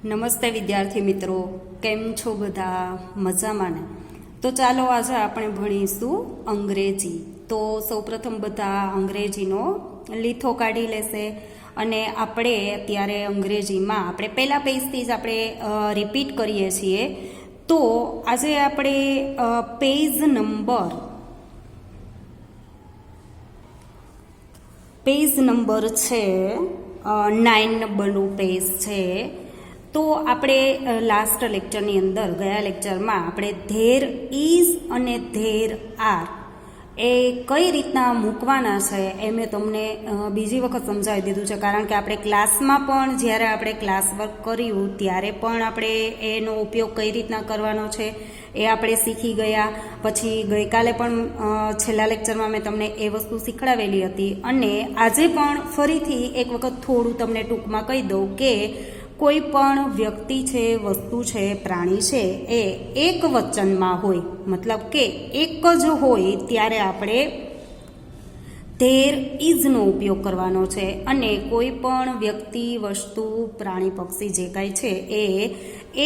નમસ્તે વિદ્યાર્થી મિત્રો, કેમ છો બધા? મજામાં ને? તો ચાલો આજે આપણે ભણીશું અંગ્રેજી. તો સૌપ્રથમ બધા અંગ્રેજીનો લીથો કાઢી લેશે અને આપણે અત્યારે અંગ્રેજીમાં આપણે પહેલા પેજથી જ આપણે રિપીટ કરીએ છીએ. તો આજે આપણે પેજ નંબર છે 9 નંબરનું પેજ છે. તો આપણે લાસ્ટ લેક્ચરની અંદર ગયા લેક્ચરમાં આપણે ધેર ઇઝ અને ધેર આર એ કઈ રીતના મૂકવાના છે એ મેં તમને બીજી વખત સમજાવી દીધું છે, કારણ કે આપણે ક્લાસમાં પણ જ્યારે આપણે ક્લાસ વર્ક કર્યું ત્યારે પણ આપણે એનો ઉપયોગ કઈ રીતના કરવાનો છે એ આપણે શીખી ગયા. પછી ગઈકાલે પણ છેલ્લા લેક્ચરમાં મેં તમને એ વસ્તુ શીખડાવેલી હતી અને આજે પણ ફરીથી એક વખત થોડું તમને ટૂંકમાં કહી દઉં કે કોઈ પણ વ્યક્તિ છે, વસ્તુ છે, પ્રાણી છે એ એક વચનમાં હોય, મતલબ કે એક જ હોય ત્યારે આપણે ધેર ઇઝનો ઉપયોગ કરવાનો છે. અને કોઈ પણ વ્યક્તિ, વસ્તુ, પ્રાણી, પક્ષી જે કાંઈ છે એ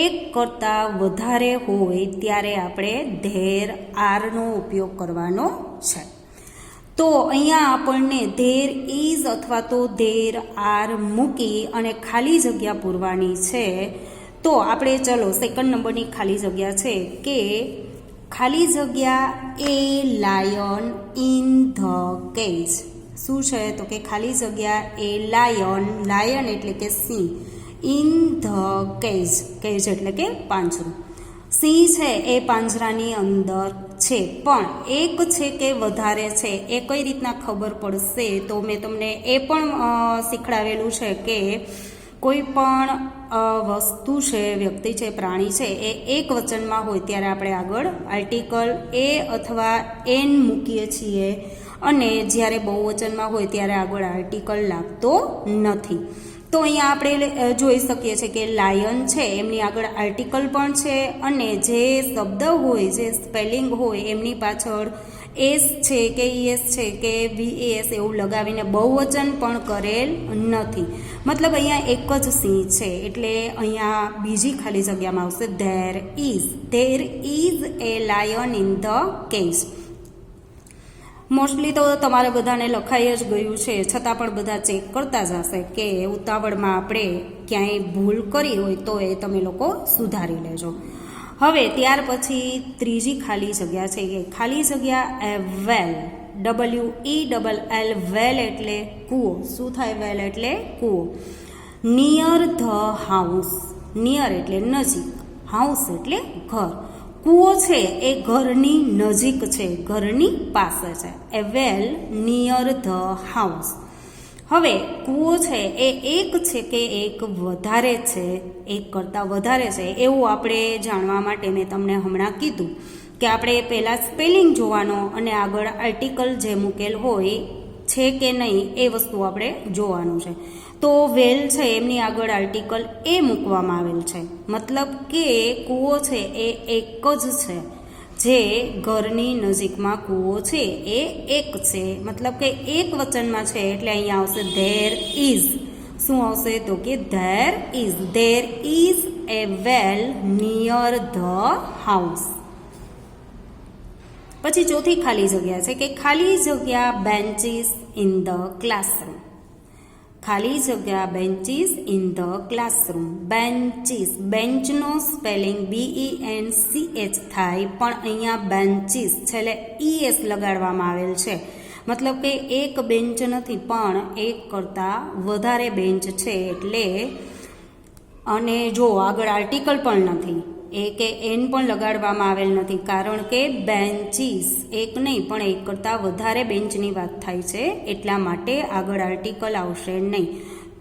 એક કરતાં વધારે હોય ત્યારે આપણે ધેર આરનો ઉપયોગ કરવાનો છે. તો અહીંયા આપણને ધેર ઇઝ અથવા તો ધેર આર મૂકી અને ખાલી જગ્યા પૂરવાની છે. તો આપણે ચલો સેકન્ડ નંબરની ખાલી જગ્યા છે કે ખાલી જગ્યા એ લાયન ઇન ધ કેજ. શું છે? તો કે ખાલી જગ્યા એ લાયન એટલે કે સિંહ, ઇન ધ કેજ, કેજ એટલે કે પાંજરું. સિંહ છે એ પાંજરાની અંદર છે, પણ એક છે કે વધારે છે એ કઈ રીતના ખબર પડશે? તો મેં તમને એ પણ શીખડાવેલું છે કે કોઈ પણ વસ્તુ છે, વ્યક્તિ છે, પ્રાણી છે એ એક વચનમાં હોય ત્યારે આપણે આગળ આર્ટિકલ એ અથવા એન મૂકીએ છીએ અને જ્યારે બહુવચનમાં હોય ત્યારે આગળ આર્ટિકલ લાગતો નથી. તો અહીંયા આપણે જોઈ શકીએ છીએ કે લાયન છે એમની આગળ આર્ટિકલ પણ છે અને જે શબ્દ હોય, જે સ્પેલિંગ હોય એમની પાછળ એસ છે કે ઈએસ છે કે વીએસ એવું લગાવીને બહુવચન પણ કરેલ નથી. મતલબ અહીંયા એક જ સિંહ છે એટલે અહીંયા બીજી ખાલી જગ્યામાં આવશે there is A lion in the cage. Mostly તો તમારે બધાને લખાઈ જ ગયું છે, છતાં પણ બધા ચેક કરતા જ હશે કે ઉતાવળમાં આપણે ક્યાંય ભૂલ કરી હોય તો એ તમે લોકો સુધારી લેજો. હવે ત્યાર પછી ત્રીજી ખાલી જગ્યા છે કે ખાલી જગ્યા એ વેલ, WELL, વેલ એટલે કૂવો. શું થાય? વેલ એટલે કૂવો. નિયર ધ હાઉસ, નિયર એટલે નજીક, હાઉસ એટલે ઘર. કૂવો છે એ ઘરની નજીક છે, ઘરની પાસે છે. એ વેલ નિયર ધ હાઉસ. હવે કૂવો છે એ એક છે કે એક વધારે છે, એક કરતાં વધારે છે એવું આપણે જાણવા માટે મેં તમને હમણાં કીધું કે આપણે પહેલાં સ્પેલિંગ જોવાનો અને આગળ આર્ટિકલ જે મૂકેલ હોય છે કે નહીં એ વસ્તુ આપણે જોવાનું છે. તો વેલ છે એમની આગળ આર્ટિકલ એ મૂકવામાં આવેલ છે, મતલબ કે કૂવો છે એ એક જ છે, જે ઘરની નજીકમાં કૂવો છે એ એક છે, મતલબ કે એક વચનમાં છે એટલે અહીંયા આવશે ધેર ઇઝ. શું આવશે? તો કે there is A well near the house. પછી ચોથી ખાલી જગ્યા છે કે ખાલી જગ્યા બેન્ચીસ ઇન ધ ક્લાસરૂમ. ખાલી જગ્યા benches in the classroom. Benches, બેન્ચનો સ્પેલિંગ BENCH થાય, પણ અહીંયા બેન્ચીસ છેલ્લે ES લગાડવામાં આવેલ છે, મતલબ કે એક બેન્ચ નથી પણ એક કરતાં વધારે બેન્ચ છે એટલે. અને જો આગળ આર્ટિકલ પણ નથી, એ કે એન પણ લગાડવામાં આવેલ નથી, કારણ કે બેન્ચીસ એક નહીં પણ એક કરતાં વધારે બેન્ચની વાત થાય છે એટલા માટે આગળ આર્ટિકલ આવશે નહીં.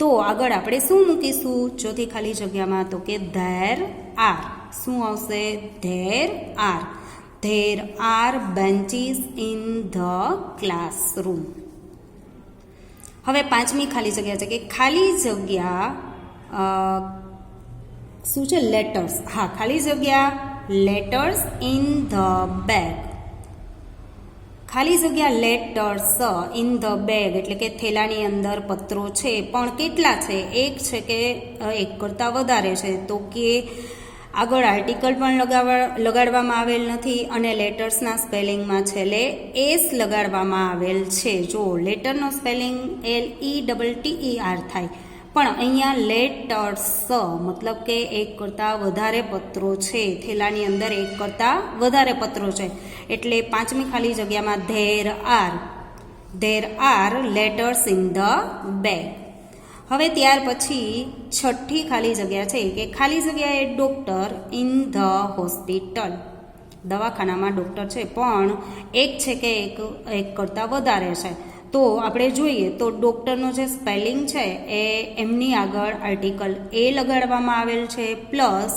તો આગળ આપણે શું મૂકીશું ચોથી ખાલી જગ્યામાં? તો કે ધેર આર. શું આવશે? There are. There are benches in the classroom. હવે પાંચમી ખાલી જગ્યા છે કે ખાલી જગ્યા શું છે? લેટર્સ. હા, ખાલી જગ્યા લેટર્સ ઇન ધ બેગ. ખાલી જગ્યા લેટર્સ ઇન ધ બેગ એટલે કે થેલાની અંદર પત્રો છે, પણ કેટલા છે? એક છે કે એક કરતાં વધારે છે? તો કે આગળ આર્ટિકલ પણ લગાડવામાં આવેલ નથી અને લેટર્સના સ્પેલિંગમાં છેલ્લે એસ લગાડવામાં આવેલ છે. જો લેટરનો સ્પેલિંગ LETTER થાય, પણ અહીંયા લેટર્સ મતલબ કે એક કરતાં વધારે પત્રો છે, થેલાની અંદર એક કરતાં વધારે પત્રો છે, એટલે પાંચમી ખાલી જગ્યામાં there are letters in the bag. હવે ત્યાર પછી છઠ્ઠી ખાલી જગ્યા છે કે ખાલી જગ્યા એ ડૉક્ટર ઇન ધ હોસ્પિટલ. દવાખાનામાં ડૉક્ટર છે, પણ એક છે કે એક કરતાં વધારે છે. તો આપણે જોઈએ તો ડૉક્ટરનો જે સ્પેલિંગ છે એ એમની આગળ આર્ટિકલ એ લગાડવામાં આવેલ છે, પ્લસ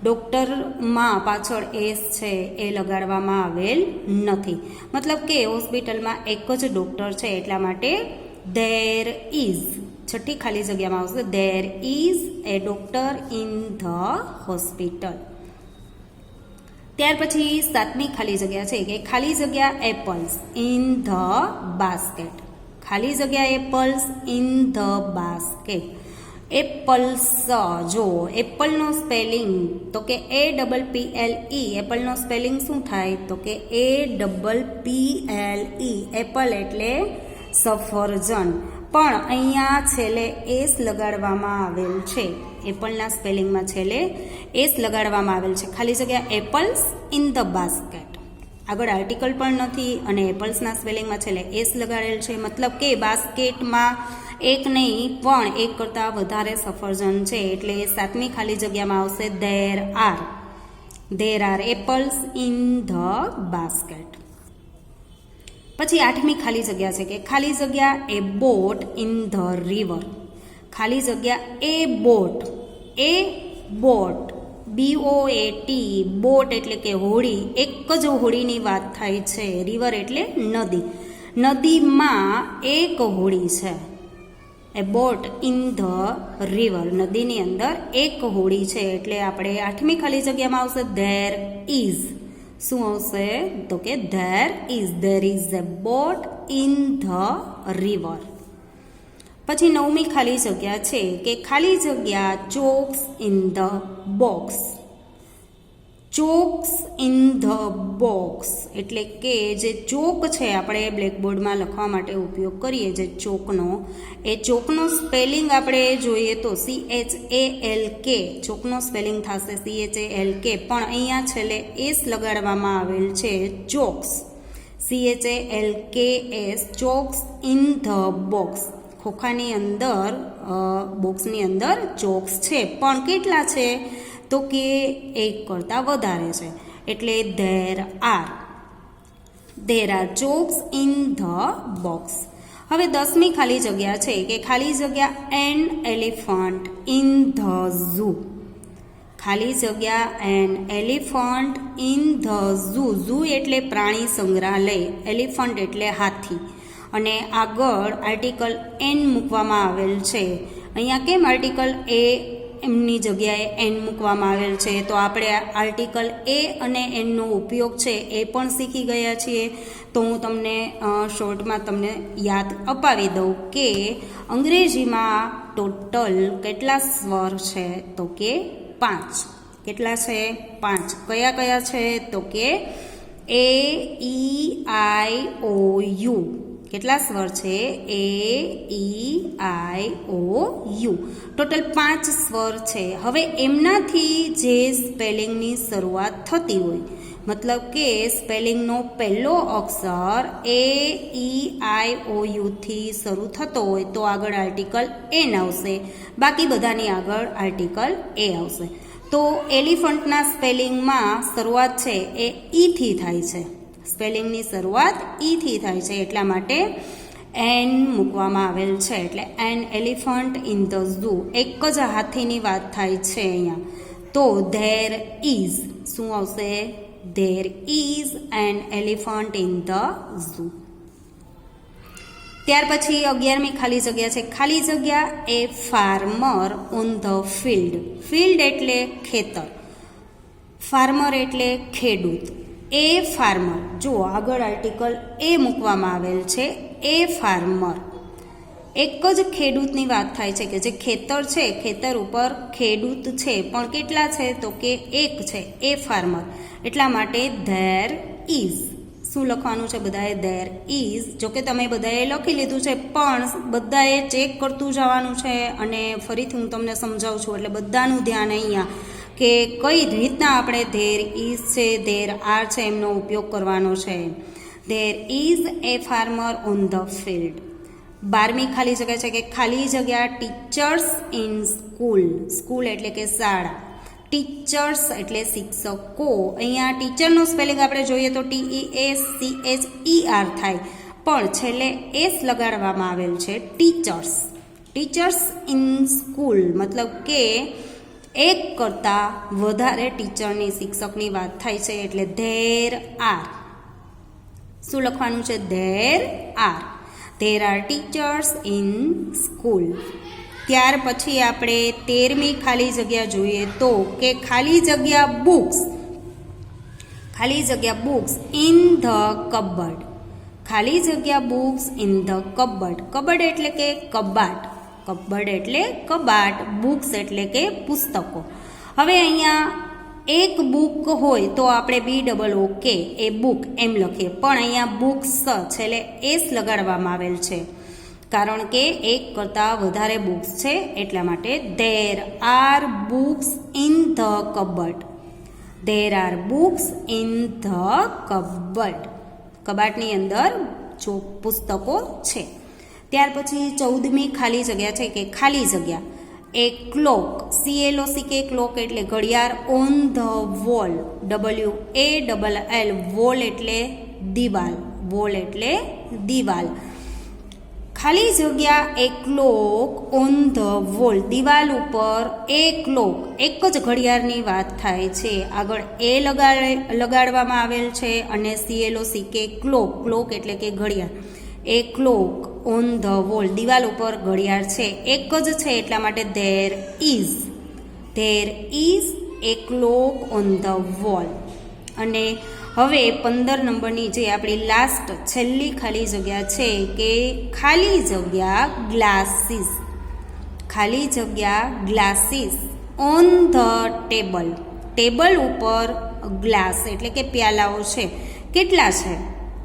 ડૉક્ટરમાં પાછળ એસ છે એ લગાડવામાં આવેલ નથી. મતલબ કે હોસ્પિટલમાં એક જ ડૉક્ટર છે, એટલા માટે ધેર ઇઝ છઠ્ઠી ખાલી જગ્યામાં આવશે there is A doctor in the hospital. ત્યાર પછી સાતમી ખાલી જગ્યા છે કે ખાલી જગ્યા એપલ્સ ઇન ધ બાસ્કેટ. ખાલી જગ્યા apples in the basket. Apples, જો એપલનો સ્પેલિંગ તો કે APPLE. એપલનો સ્પેલિંગ શું થાય? તો કે APPLE. એપલ એટલે સફરજન, પણ અહીંયા છેલ્લે એસ લગાડવામાં આવેલ છે. એપલના સ્પેલિંગમાં છેલ્લે એસ લગાડવામાં આવેલ છે. ખાલી જગ્યા એપલ્સ ઇન ધ બાસ્કેટ. આગળ આર્ટિકલ પણ નથી અને એપલ્સના સ્પેલિંગમાં છેલ્લે એસ લગાડેલ છે. મતલબ કે બાસ્કેટમાં એક નહીં પણ એક કરતાં વધારે સફરજન છે, એટલે સાતમી ખાલી જગ્યામાં આવશે there are apples in the basket. પછી આઠમી ખાલી જગ્યા છે કે ખાલી જગ્યા એ બોટ ઇન ધ રિવર. ખાલી જગ્યા એ બોટ BOAT, બોટ એટલે કે હોડી, એક જ હોડીની વાત થાય છે. રિવર એટલે નદી, નદીમાં એક હોડી છે. એ બોટ ઇન ધ રિવર, નદીની અંદર એક હોડી છે, એટલે આપણે આઠમી ખાલી જગ્યામાં આવશે ધેર ઇઝ. શું આવશે? તો કે there is a boat in the river. પછી નવમી ખાલી જગ્યા છે કે ખાલી જગ્યા chalks in the box. Chalks in the box એટલે કે જે ચોક છે આપણે બ્લેકબોર્ડમાં લખવા માટે ઉપયોગ કરીએ જે ચોકનો, એ ચોકનો સ્પેલિંગ આપણે જોઈએ તો CHALK. ચોકનો સ્પેલિંગ થશે CHALK, પણ અહીંયા છેલ્લે એસ લગાડવામાં આવેલ છે chalks, CHALKS, chalks in the box. ખોખાની અંદર બોક્સની અંદર ચોક્સ છે, પણ કેટલા છે? તો કે એક કરતાં વધારે છે, એટલે there are chalks in the box. હવે 10મી ખાલી જગ્યા છે કે ખાલી જગ્યા N elephant in the zoo. ખાલી જગ્યા N elephant in the zoo. Zoo એટલે પ્રાણી સંગ્રહાલય, એલિફન્ટ એટલે હાથી, અને આગળ આર્ટિકલ એન મૂકવામાં આવેલ છે. અહીંયા કેમ આર્ટિકલ એ એમની જગ્યાએ એન મૂકવામાં આવેલ છે? તો આપણે આર્ટિકલ એ અને એનનો ઉપયોગ છે એ પણ શીખી ગયા છીએ. તો હું તમને શોર્ટમાં તમને યાદ અપાવી દઉં કે અંગ્રેજીમાં ટોટલ કેટલા સ્વર છે? તો કે 5. કેટલા છે? 5. કયા કયા છે? તો કે AEIOU. કેટલા સ્વર છે? AEIOU. ટોટલ 5 સ્વર છે. હવે એમનાથી જે સ્પેલિંગની શરૂઆત થતી હોય, મતલબ કે સ્પેલિંગનો પહેલો અક્ષર AEIOU થી શરૂ થતો હોય તો આગળ આર્ટિકલ એન આવશે, બાકી બધાની આગળ આર્ટિકલ એ આવશે. તો એલિફન્ટના સ્પેલિંગમાં શરૂઆત છે એ ઈથી થાય છે. સ્પેલિંગની શરૂઆત ઈથી થાય છે, એટલા માટે એન મૂકવામાં આવેલ છે. એટલે N elephant in the zoo, એક જ હાથીની વાત થાય છે અહીંયા. તો ધેર ઇઝ શું આવશે? There is an elephant in the zoo. ત્યાર પછી 11મી ખાલી જગ્યા છે ખાલી જગ્યા a farmer on the field. Field એટલે ખેતર, ફાર્મર એટલે ખેડૂત. એ ફાર્મર, જુઓ આગળ આર્ટિકલ એ મૂકવામાં આવેલ છે, એ ફાર્મર. એક જ ખેડૂતની વાત થાય છે કે જે ખેતર છે, ખેતર ઉપર ખેડૂત છે, પણ કેટલા છે તો કે એક છે, એ ફાર્મર. એટલા માટે ધેર ઇઝ. શું લખવાનું છે બધાએ? There is. જોકે તમે બધાએ લખી લીધું છે, પણ બધાએ ચેક કરતું જવાનું છે અને ફરીથી હું તમને સમજાવું છું, એટલે બધાનું ધ્યાન અહીંયા કે કઈ રીતના આપણે ધેર ઇઝ છે, ધેર આર છે એમનો ઉપયોગ કરવાનો છે. There is a farmer on the field. 12મી ખાલી જગ્યા છે કે ખાલી જગ્યા ટીચર્સ ઇન સ્કૂલ. સ્કૂલ એટલે કે શાળા, ટીચર્સ એટલે શિક્ષકો. અહીંયા ટીચરનું સ્પેલિંગ આપણે જોઈએ તો TEACHER થાય, પણ છેલ્લે એસ લગાડવામાં આવેલ છે, ટીચર્સ. ટીચર્સ ઇન સ્કૂલ મતલબ કે એક કરતાં વધારે ટીચરની, શિક્ષકની વાત થાય છે, એટલે ધેર આર. શું લખવાનું છે? There R. There are teachers in school. ત્યાર પછી આપણે 13મી ખાલી જગ્યા જોઈએ તો કે ખાલી જગ્યા બુક્સ. ખાલી જગ્યા બુક્સ ઇન ધ કબર્ડ. ખાલી જગ્યા books in the cupboard. Cupboard એટલે કે કબાટ. કબર્ડ એટલે કબાટ, બુક્સ એટલે કે પુસ્તકો. હવે અહીંયા એક બુક હોય તો આપણે BOOK એ બુક એમ લખીએ, પણ અહીંયા બુક્સ છેલ્લે એસ લગાડવામાં આવેલ છે, કારણ કે એક કરતાં વધારે બુક્સ છે એટલા માટે. There are books in the cupboard. There are books in the cupboard. કબાટની અંદર જો પુસ્તકો છે. ત્યાર પછી 14મી ખાલી જગ્યા છે કે ખાલી જગ્યા એ ક્લોક. CLOCK ક્લોક એટલે ઘડિયાળ. On the wall. WALL wall એટલે દિવાલ. વોલ એટલે દિવાલ. ખાલી જગ્યા એ ક્લોક ઓન ધ વોલ. દિવાલ ઉપર એ ક્લોક, એક જ ઘડિયાળની વાત થાય છે. આગળ એ લગાડવામાં આવેલ છે અને CLOCK ક્લોક. ક્લોક એટલે કે ઘડિયાળ. એ ક્લોક ઓન ધ વોલ. દિવાલ ઉપર ઘડિયાળ છે, એક જ છે એટલા માટે there is. There is A clock on the wall. અને હવે 15 નંબરની જે આપણી લાસ્ટ છેલ્લી ખાલી જગ્યા છે કે ખાલી જગ્યા ગ્લાસીસ. ખાલી જગ્યા glasses on the table. Table ઉપર ગ્લાસ એટલે કે પ્યાલાઓ છે, કેટલા છે?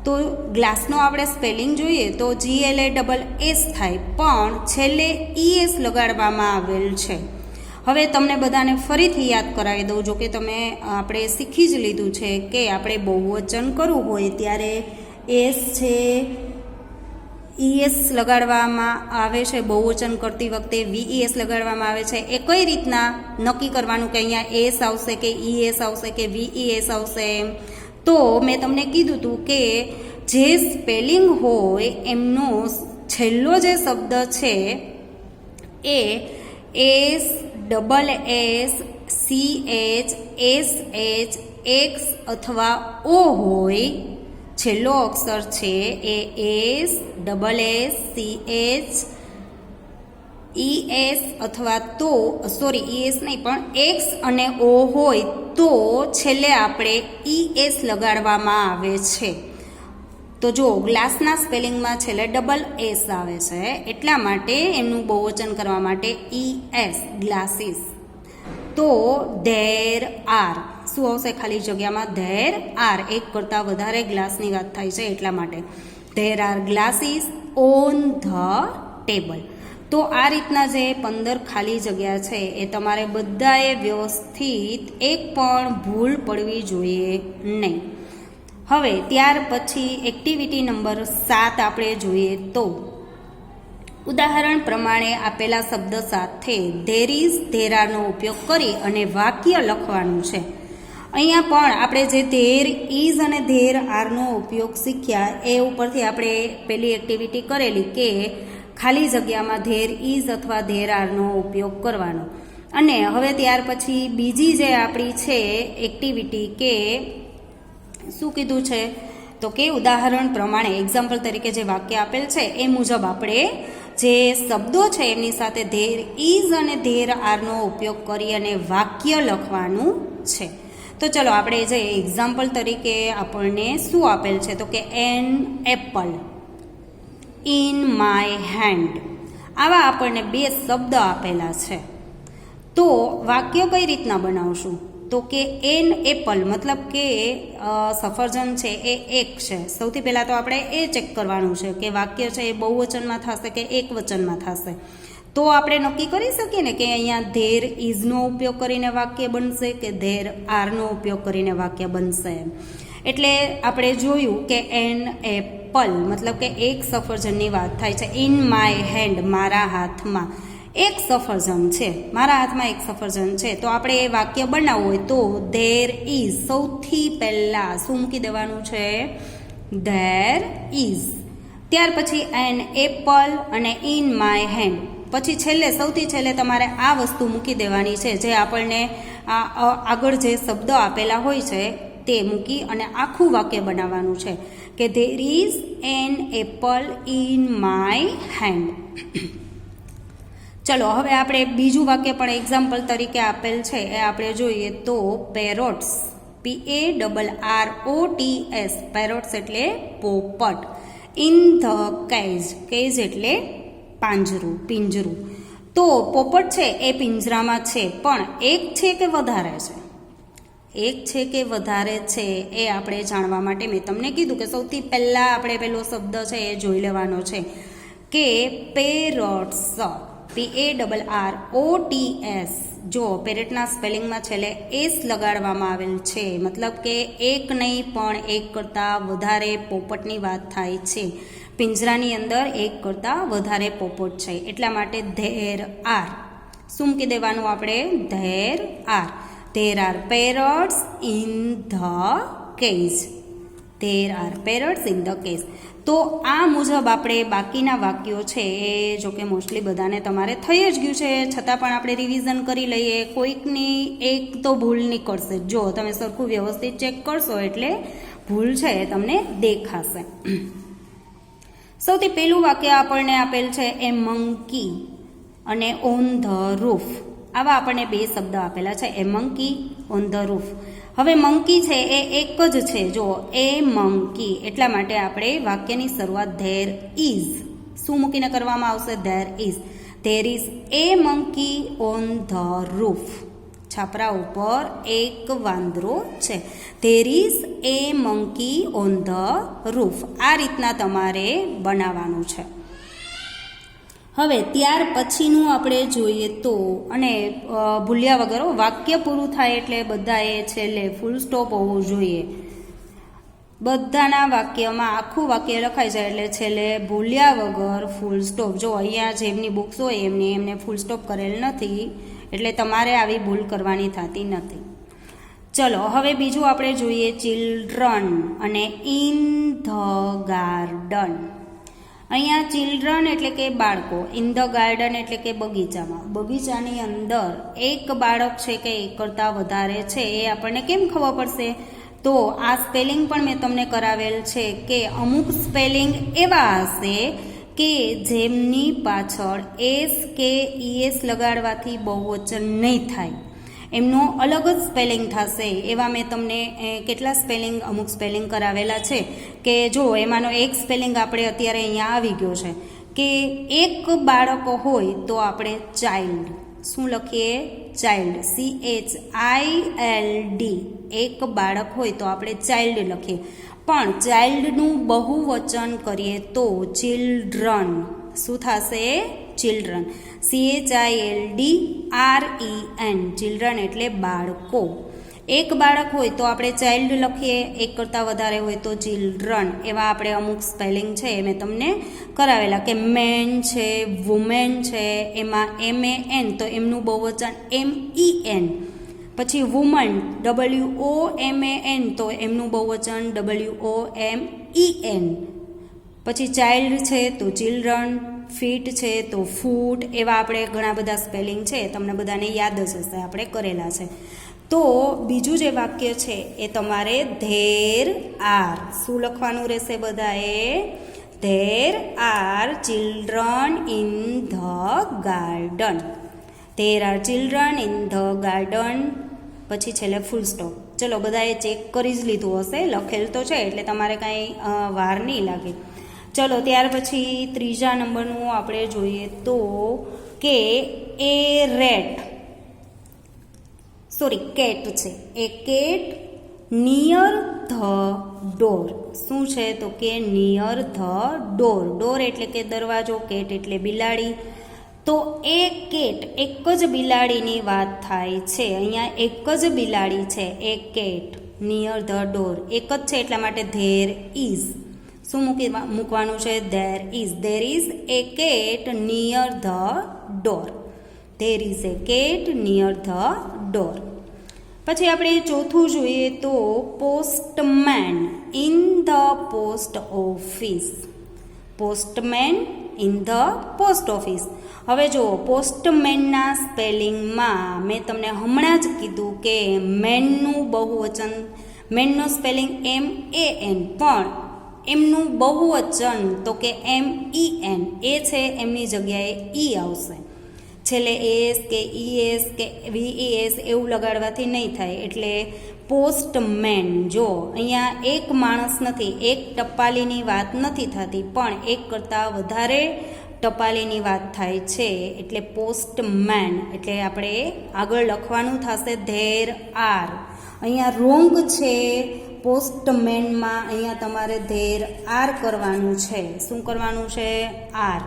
તો ગ્લાસનો આપણે સ્પેલિંગ જોઈએ તો GLASS થાય, પણ છેલ્લે ES લગાડવામાં આવેલ છે. હવે તમને બધાને ફરીથી યાદ કરાવી દઉં, જો કે તમે આપણે શીખી જ લીધું છે કે આપણે બહુવચન કરવું હોય ત્યારે એસ છે, ES લગાડવામાં આવે છે. બહુવચન કરતી વખતે VES લગાડવામાં આવે છે. એ કઈ રીતના નક્કી કરવાનું કે અહીંયા એસ આવશે કે ES આવશે કે VES આવશે? તો મેં તમને કીધું હતું કે જે સ્પેલિંગ હોય એમનો છેલ્લો જે શબ્દ છે એ SSSCHSH અથવા O હોય. છેલ્લો અક્ષર છે એ SSSCHES અથવા તો ES નહીં પણ X અને O હોય તો છેલ્લે આપણે ES લગાડવામાં આવે છે. તો જો ગ્લાસના સ્પેલિંગમાં છેલ્લે SS આવે છે, એટલા માટે એમનું બહુવચન કરવા માટે ES ગ્લાસીસ. તો ધેર આર શું આવશે ખાલી જગ્યામાં? There are. એક કરતાં વધારે ગ્લાસની વાત થાય છે એટલા માટે. There R glasses on the table. તો આ રીતના જે 15 ખાલી જગ્યા છે એ તમારે બધાએ વ્યવસ્થિત એક પણ ભૂલ પડવી જોઈએ નહીં. હવે ત્યાર પછી એક્ટિવિટી નંબર 7 આપણે જોઈએ તો ઉદાહરણ પ્રમાણે આપેલા શબ્દ સાથે ધેર ઇઝ ધેર આરનો ઉપયોગ કરી અને વાક્ય લખવાનું છે. અહીંયા પણ આપણે જે ધેર ઇઝ અને ધેર આરનો ઉપયોગ શીખ્યા એ ઉપરથી આપણે પેલી એક્ટિવિટી કરેલી કે ખાલી જગ્યામાં ધેર ઇઝ અથવા ધેર આરનો ઉપયોગ કરવાનો. અને હવે ત્યાર પછી બીજી જે આપણી છે એક્ટિવિટી કે શું કીધું છે તો કે ઉદાહરણ પ્રમાણે એક્ઝામ્પલ તરીકે જે વાક્ય આપેલ છે એ મુજબ આપણે જે શબ્દો છે એમની સાથે ધેર ઇઝ અને ધેર આરનો ઉપયોગ કરી અને વાક્ય લખવાનું છે. તો ચલો આપણે જે એક્ઝામ્પલ તરીકે આપણને શું આપેલ છે તો કે an apple in my hand, આવા આપણને બે શબ્દ આપેલા છે. તો વાક્ય કઈ રીતના બનાવશું તો કે એન એપલ મતલબ કે સફરજન છે એ એક છે. સૌથી પહેલાં તો આપણે એ ચેક કરવાનું છે કે વાક્ય છે એ બહુવચનમાં થશે કે એક વચનમાં થશે. તો આપણે નક્કી કરી શકીએ ને કે અહીંયા ધેર ઇઝનો ઉપયોગ કરીને વાક્ય બનશે કે ધેર આરનો ઉપયોગ કરીને વાક્ય બનશે. એટલે આપણે જોયું કે એન એપલ મતલબ કે એક સફરજનની વાત થાય છે. ઇન માય હેન્ડ મારા હાથમાં એક સફરજન છે, મારા હાથમાં એક સફરજન છે. તો આપણે એ વાક્ય બનાવવું હોય તો ધેર ઇઝ સૌથી પહેલાં શું મૂકી દેવાનું છે ધેર ઇઝ. ત્યાર પછી એન એપલ અને ઇન માય હેન્ડ, પછી છેલ્લે સૌથી છેલ્લે તમારે આ વસ્તુ મૂકી દેવાની છે જે આપણને આગળ જે શબ્દો આપેલા હોય છે તે મૂકી અને આખું વાક્ય બનાવવાનું છે કે there is an apple in my hand. ચલો હવે આપણે બીજું વાક્ય પણ એક્ઝામ્પલ તરીકે આપેલ છે એ આપણે જોઈએ તો પેરોટ્સ, PARROTS, પેરોટ્સ એટલે પોપટ, ઇન ધ કેજ, કેજ એટલે પાંજરું, પિંજરું. તો પોપટ છે એ પિંજરામાં છે, પણ એક છે કે વધારે છે, એક છે કે વધારે છે એ આપણે જાણવા માટે મેં તમને કીધું કે સૌથી પહેલાં આપણે પેલો શબ્દ છે એ જોઈ લેવાનો છે કે પેરોટ્સ, PARROTS. જો પેરેટના સ્પેલિંગમાં છેલ્લે એસ લગાડવામાં આવેલ છે, મતલબ કે એક નહીં પણ એક કરતાં વધારે પોપટની વાત થાય છે. પિંજરાની અંદર એક કરતાં વધારે પોપટ છે, એટલા માટે ધેર આર શું મૂકી દેવાનું આપણે there are. There are parrots in the cage, there are parrots in the cage. તો આ મુજબ આપણે બાકીના વાક્યો છે એ જો કે મોસ્ટલી બધાને તમારે થઈ જ ગયું છે, છતાં પણ આપણે રિવિઝન કરી લઈએ. કોઈકની એક તો ભૂલ નીકળશે, જો તમે સરખું વ્યવસ્થિત ચેક કરશો એટલે ભૂલ છે એ તમને દેખાશે. સૌથી પહેલું વાક્ય આપણને આપેલ છે એ મંકી અને ઓન ધ રૂફ. આવા આપણને બે શબ્દ આપેલા છે, એ મંકી ઓન ધ રૂફ. હવે મંકી છે એ એક જ છે, જો એ મંકી, એટલા માટે આપણે વાક્યની શરૂઆત ધેર ઇઝ શું મૂકીને કરવામાં આવશે there is. There is a monkey on the roof, છાપરા ઉપર એક વાંદરો છે. There is a monkey on the roof. આ રીતના તમારે બનાવવાનું છે. હવે ત્યાર પછીનું આપણે જોઈએ તો, અને ભૂલ્યા વગર વાક્ય પૂરું થાય એટલે બધાએ છેલ્લે ફૂલ સ્ટોપ હોવું જોઈએ. બધાના વાક્યમાં આખું વાક્ય લખાઈ જાય એટલે છેલ્લે ભૂલ્યા વગર ફૂલ સ્ટોપ. જો અહીંયા જેમની બુક્સ હોય એમને ફૂલ સ્ટોપ કરેલ નથી, એટલે તમારે આવી ભૂલ કરવાની થતી નથી. ચલો હવે બીજું આપણે જોઈએ ચિલ્ડ્રન અને ઇન ધ ગાર્ડન. અહીંયા ચિલ્ડ્રન એટલે કે બાળકો, ઇન ધ ગાર્ડન એટલે કે બગીચામાં. બગીચાની અંદર એક બાળક છે કે એક કરતાં વધારે છે એ આપણને કેમ ખબર પડશે? તો આ સ્પેલિંગ પણ મેં તમને કરાવેલ છે કે અમુક સ્પેલિંગ એવા હશે કે જેમની પાછળ એસ કે ઈએસ લગાડવાથી બહુવચન નહીં થાય, એમનો અલગ જ સ્પેલિંગ થશે. એવા મેં તમને કેટલા સ્પેલિંગ અમુક સ્પેલિંગ કરાવેલા છે કે જો એમાંનો એક સ્પેલિંગ આપણે અત્યારે અહીંયા આવી ગયો છે કે એક બાળક હોય તો આપણે ચાઇલ્ડ શું લખીએ ચાઇલ્ડ, CHILD. એક બાળક હોય તો આપણે ચાઇલ્ડ લખીએ, પણ ચાઇલ્ડનું બહુવચન કરીએ તો ચિલ્ડ્રન શું થશે ચિલ્ડ્રન, CHILDREN. ચિલ્ડ્રન એટલે બાળકો. એક બાળક હોય તો આપણે ચાઇલ્ડ લખીએ, એક કરતાં વધારે હોય તો ચિલ્ડ્રન. એવા આપણે અમુક સ્પેલિંગ છે મેં તમને કરાવેલા કે મેન છે, વુમેન છે, એમાં MAN તો એમનું બહુવચન MEN. પછી વુમન WOMAN તો એમનું બહુવચન WOMEN. પછી ચાઇલ્ડ છે તો ચિલ્ડ્રન, ફીટ છે તો ફૂટ. એવા આપણે ઘણા બધા સ્પેલિંગ છે, તમને બધાને યાદ જ હશે, આપણે કરેલા છે. તો બીજું જે વાક્ય છે એ તમારે ધેર આર શું લખવાનું રહેશે બધાએ? There are children in the garden. There are children in the garden. પછી છેલ્લે ફૂલ સ્ટોપ. ચલો બધાએ ચેક કરી જ લીધું હશે, લખેલ તો છે એટલે તમારે કાંઈ વાર નહીં લાગે. ચલો ત્યાર પછી ત્રીજા નંબરનું આપણે જોઈએ તો કે એ રેટ કેટ છે. A cat near the door. શું છે તો કે નિયર ધ ડોર. ડોર એટલે કે દરવાજો, કેટ એટલે બિલાડી. તો એ કેટ એક જ બિલાડીની વાત થાય છે. અહીંયા એક જ બિલાડી છે. A cat near the door એક જ છે એટલા માટે ધેર ઇઝ. શું મૂકવાનું છે? There is A cat near the door. There is A cat near the door. પછી આપણે ચોથું જોઈએ તો postman in the post office. Postman in the post office. હવે જો પોસ્ટમેનના સ્પેલિંગમાં મેં તમને હમણાં જ કીધું કે મેનનું બહુવચન, મેનનો સ્પેલિંગ MAN, પણ એમનું બહુવચન તો કે MEN એ છે, એમની જગ્યાએ E આવશે. છેલ્લે એસ કે ES કે VES એવું લગાડવાથી નહીં થાય. એટલે પોસ્ટમેન. જો અહીંયા એક માણસ નથી, એક ટપાલીની વાત નથી થતી, પણ એક કરતાં વધારે ટપાલીની વાત થાય છે. એટલે પોસ્ટમેન એટલે આપણે આગળ લખવાનું થશે ધેર આર. અહીંયા રોંગ છે પોસ્ટમેનમાં, અહીંયા તમારે ધેર આર કરવાનું છે. શું કરવાનું છે? R.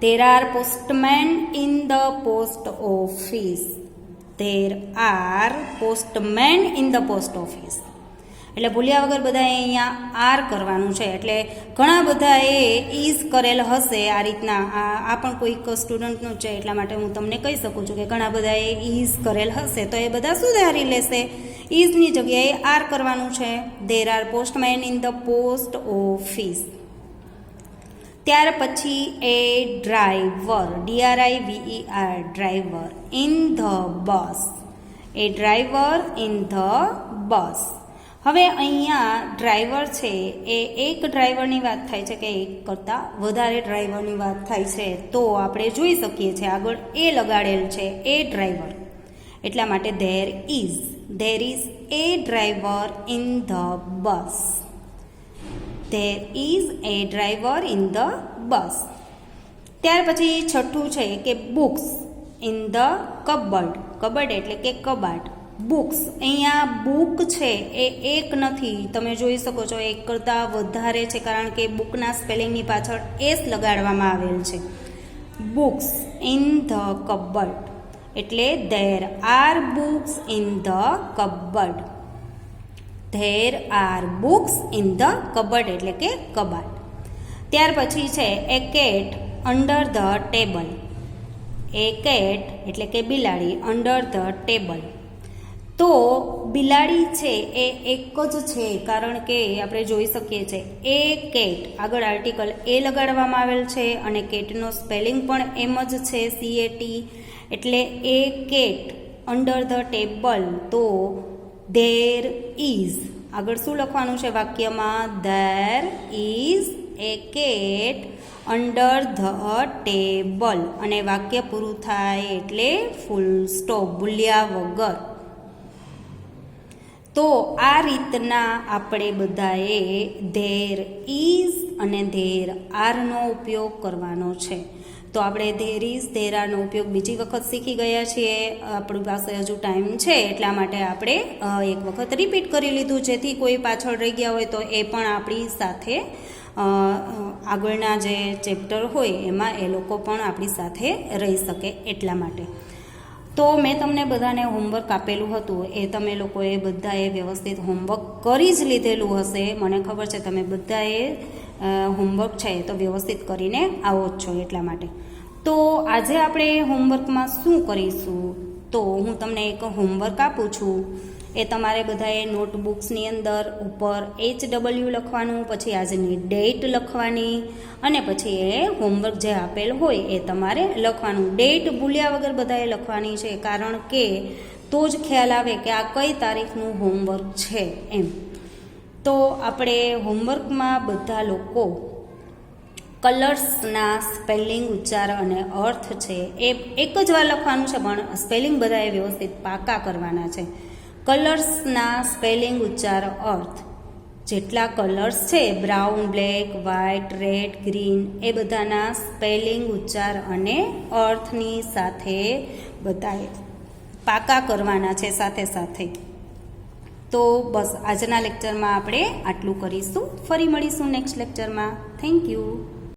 There are postmen in the post office. There are postmen in the post office. એટલે ભૂલ્યા વગર બધાએ અહીંયા આર કરવાનું છે. એટલે ઘણા બધાએ ઇઝ કરેલ હશે આ રીતના. આ પણ કોઈક સ્ટુડન્ટનું છે એટલા માટે હું તમને કહી શકું છું કે ઘણા બધાએ ઇઝ કરેલ હશે, તો એ બધા સુધારી લેશે. ઇઝની જગ્યાએ આર કરવાનું છે. There are postmen in the post office. ત્યાર પછી a driver, DRIVER, driver in the bus. A driver in the bus. હવે અહીંયા ડ્રાઈવર છે એ એક ડ્રાઈવરની વાત થાય છે કે એક કરતાં વધારે ડ્રાઈવરની વાત થાય છે. તો આપણે જોઈ શકીએ છીએ આગળ એ લગાડેલ છે, એ ડ્રાઈવર. એટલા માટે there is A driver in the bus. There is a driver in the bus. ત્યાર પછી છઠ્ઠું છે કે books in the cupboard. Cupboard એટલે કે કબાટ. બુક્સ, અહીંયા બુક છે એ એક નથી, તમે જોઈ શકો છો એક કરતાં વધારે છે, કારણ કે બુકના સ્પેલિંગની પાછળ એસ લગાડવામાં આવેલ છે. બુક્સ ઇન ધ કબર્ડ એટલે there are books in the cupboard. There are books in the cupboard એટલે કે કબાટ. ત્યાર પછી છે a cat under the table. A cat એટલે કે બિલાડી, અંડર ધ ટેબલ. તો બિલાડી છે એ એક જ છે, કારણ કે આપણે જોઈ શકીએ છીએ એ કેટ આગળ આર્ટિકલ એ લગાડવામાં આવેલ છે અને કેટનો સ્પેલિંગ પણ એમ જ છે, CAT. એટલે એ કેટ અંડર ધ ટેબલ. તો ધેર ઇઝ આગળ શું લખવાનું છે વાક્યમાં? There is A cat under the table. અને વાક્ય પૂરું થાય એટલે ફૂલ સ્ટોપ, ભૂલ્યા વગર. તો આ રીતના આપણે બધાએ ધેર ઇઝ અને ધેર આરનો ઉપયોગ કરવાનો છે. તો આપણે ધેર ઇઝ ધેર આરનો ઉપયોગ બીજી વખત શીખી ગયા છીએ. આપણી પાસે હજુ ટાઈમ છે એટલા માટે આપણે એક વખત રિપીટ કરી લીધું, જેથી કોઈ પાછળ રહી ગયા હોય તો એ પણ આપણી સાથે આગળના જે ચેપ્ટર હોય એમાં એ લોકો પણ આપણી સાથે રહી શકે એટલા માટે. તો મેં તમને બધાને હોમવર્ક આપેલું હતું, એ તમે લોકોએ બધાએ વ્યવસ્થિત હોમવર્ક કરી જ લીધેલું હશે. મને ખબર છે તમે બધાએ હોમવર્ક છે તો વ્યવસ્થિત કરીને આવો જ છો એટલા માટે. તો આજે આપણે હોમવર્કમાં શું કરીશું? તો હું તમને એક હોમવર્ક આપું છું. એ તમારે બધાએ નોટબુક્સની અંદર ઉપર HW લખવાનું, પછી આજની ડેટ લખવાની, અને પછી એ હોમવર્ક જે આપેલ હોય એ તમારે લખવાનું. ડેટ ભૂલ્યા વગર બધાએ લખવાની છે, કારણ કે તો જ ખ્યાલ આવે કે આ કઈ તારીખનું હોમવર્ક છે એમ. તો આપણે હોમવર્કમાં બધા લોકો કલર્સના સ્પેલિંગ ઉચ્ચાર અને અર્થ છે એ એક જ વાર લખવાનું છે, પણ સ્પેલિંગ બધાએ વ્યવસ્થિત પાકા કરવાના છે. કલર્સના સ્પેલિંગ ઉચ્ચાર અર્થ, જેટલા કલર્સ છે brown, black, white, red, green, એ બધાના સ્પેલિંગ ઉચ્ચાર અને અર્થની સાથે બધાએ પાકા કરવાના છે સાથે સાથે. તો બસ આજના લેક્ચરમાં આપણે આટલું કરીશું. ફરી મળીશું નેક્સ્ટ લેક્ચરમાં. Thank you.